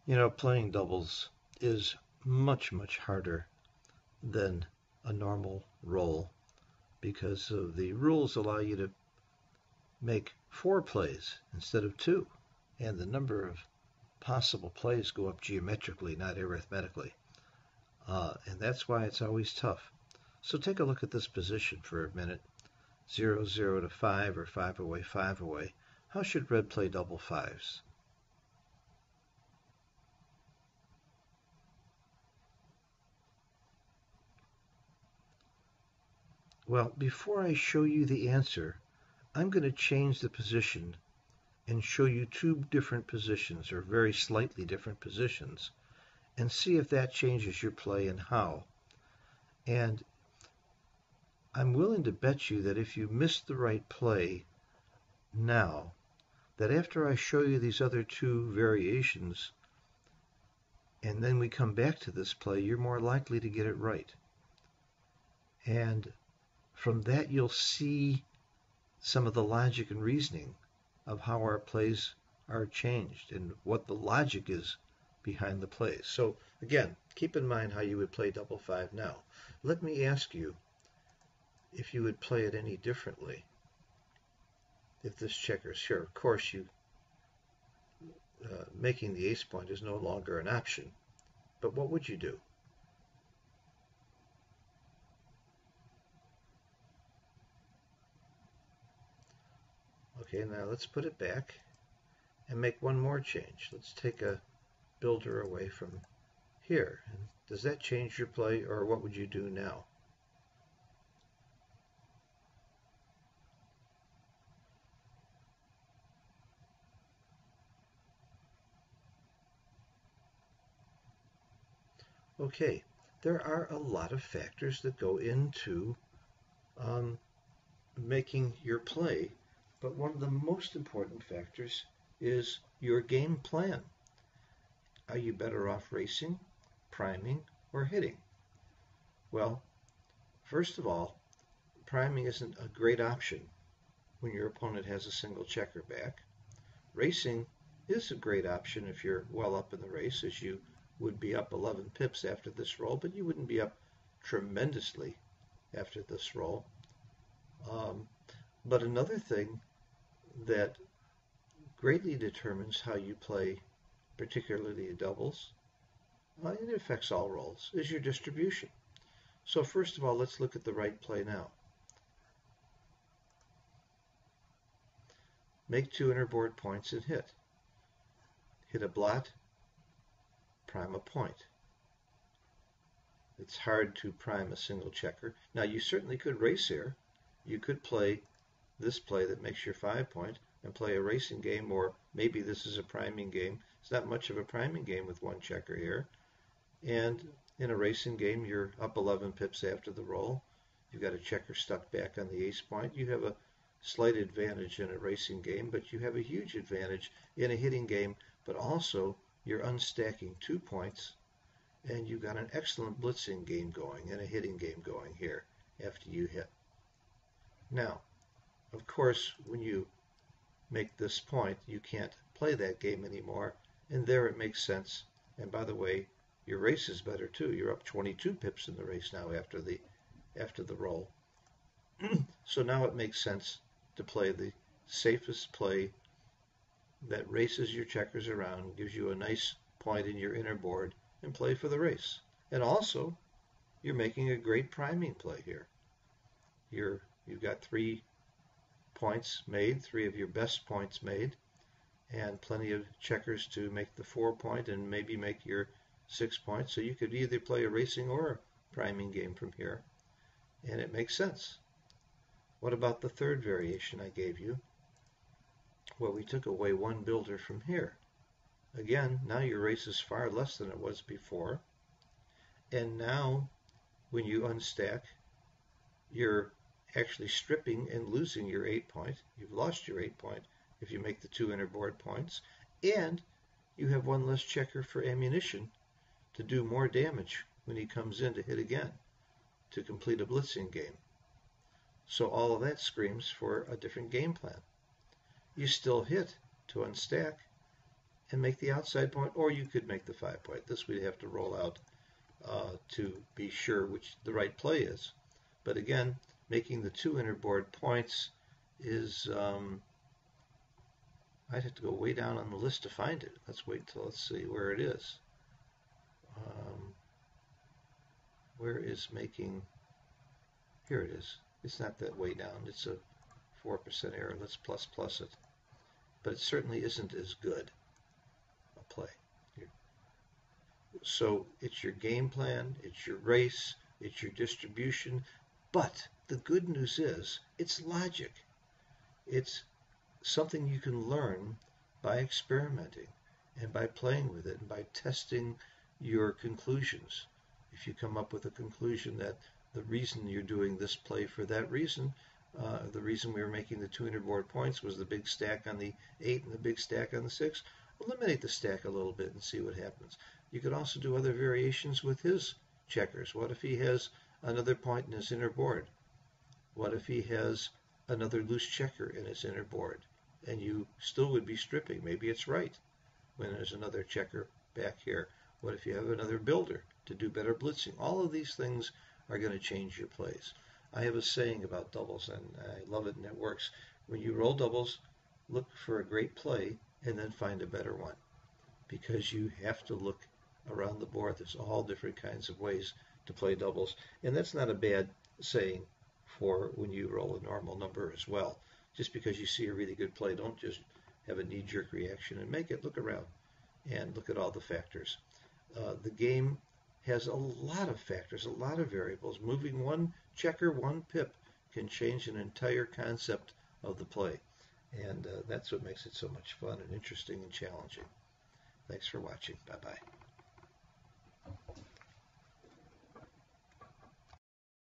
You know, playing doubles is much, much harder than a normal roll because of the rules allow you to make 4 plays instead of 2, and the number of possible plays go up geometrically, not arithmetically. And that's why it's always tough. So take a look at this position for a minute. 0-0 to 5 or 5 away, 5 away. How should red play double fives? Well, before I show you the answer, I'm going to change the position and show you 2 different positions, or very slightly different positions, and see if that changes your play and how. And I'm willing to bet you that if you miss the right play now, that after I show you these other 2 variations, and then we come back to this play, you're more likely to get it right. And from that, you'll see some of the logic and reasoning of how our plays are changed and what the logic is behind the plays. So again, keep in mind how you would play double 5 now. Let me ask you if you would play it any differently if this checker's here. Of course, making the ace point is no longer an option, but what would you do? Okay, now let's put it back and make one more change. Let's take a builder away from here. And does that change your play, or what would you do now? Okay, there are a lot of factors that go into making your play, but one of the most important factors is your game plan. Are you better off racing, priming, or hitting? Well, first of all, priming isn't a great option when your opponent has a single checker back. Racing is a great option if you're well up in the race, as you would be up 11 pips after this roll, but you wouldn't be up tremendously after this roll. But another thing that greatly determines how you play, particularly doubles, it affects all rolls, is your distribution. So first of all, let's look at the right play now. Make 2 innerboard points and hit. Hit a blot, prime a point. It's hard to prime a single checker. Now, you certainly could race here. You could play this play that makes your 5 point and play a racing game, or maybe this is a priming game. It's not much of a priming game with 1 checker here. And in a racing game, you're up 11 pips after the roll. You've got a checker stuck back on the ace point. You have a slight advantage in a racing game, but you have a huge advantage in a hitting game, but also you're unstacking 2 points, and you've got an excellent blitzing game going and a hitting game going here after you hit. Now, of course, when you make this point, you can't play that game anymore, and there it makes sense. And by the way, your race is better too. You're up 22 pips in the race now after the roll. So now it makes sense to play the safest play that races your checkers around, gives you a nice point in your inner board, and play for the race. And also, you're making a great priming play here. You've got 3 points made, 3 of your best points made, and plenty of checkers to make the 4 point and maybe make your 6 points. So you could either play a racing or a priming game from here, and it makes sense. What about the third variation I gave you? Well, we took away 1 builder from here. Again, now your race is far less than it was before. And now, when you unstack, you're actually stripping and losing your 8 point. You've lost your 8 point if you make the 2 innerboard points. And you have 1 less checker for ammunition to do more damage when he comes in to hit again, to complete a blitzing game. So all of that screams for a different game plan. You still hit to unstack, and make the outside point, or you could make the 5-point. This we'd have to roll out to be sure which the right play is. But again, making the 2 inner board points is, I'd have to go way down on the list to find it. Let's see where it is. Where is making, here it is. It's not that way down. It's a 4% error. Let's plus it. But it certainly isn't as good a play. So it's your game plan, it's your race, it's your distribution, but the good news is it's logic. It's something you can learn by experimenting and by playing with it and by testing your conclusions. If you come up with a conclusion that the reason you're doing this play for that reason, the reason we were making the 2 inner board points was the big stack on the 8 and the big stack on the 6, eliminate the stack a little bit and see what happens. You could also do other variations with his checkers. What if he has another point in his inner board? What if he has another loose checker in his inner board? And you still would be stripping. Maybe it's right when there's another checker back here. What if you have another builder to do better blitzing? All of these things are going to change your plays. I have a saying about doubles, and I love it, and it works. When you roll doubles, look for a great play and then find a better one, because you have to look around the board. There's all different kinds of ways to play doubles, and that's not a bad saying for when you roll a normal number as well. Just because you see a really good play, don't just have a knee-jerk reaction and make it. Look around and look at all the factors. The game has a lot of factors, a lot of variables. Moving one checker, one pip can change an entire concept of the play. And that's what makes it so much fun and interesting and challenging. Thanks for watching. Bye-bye.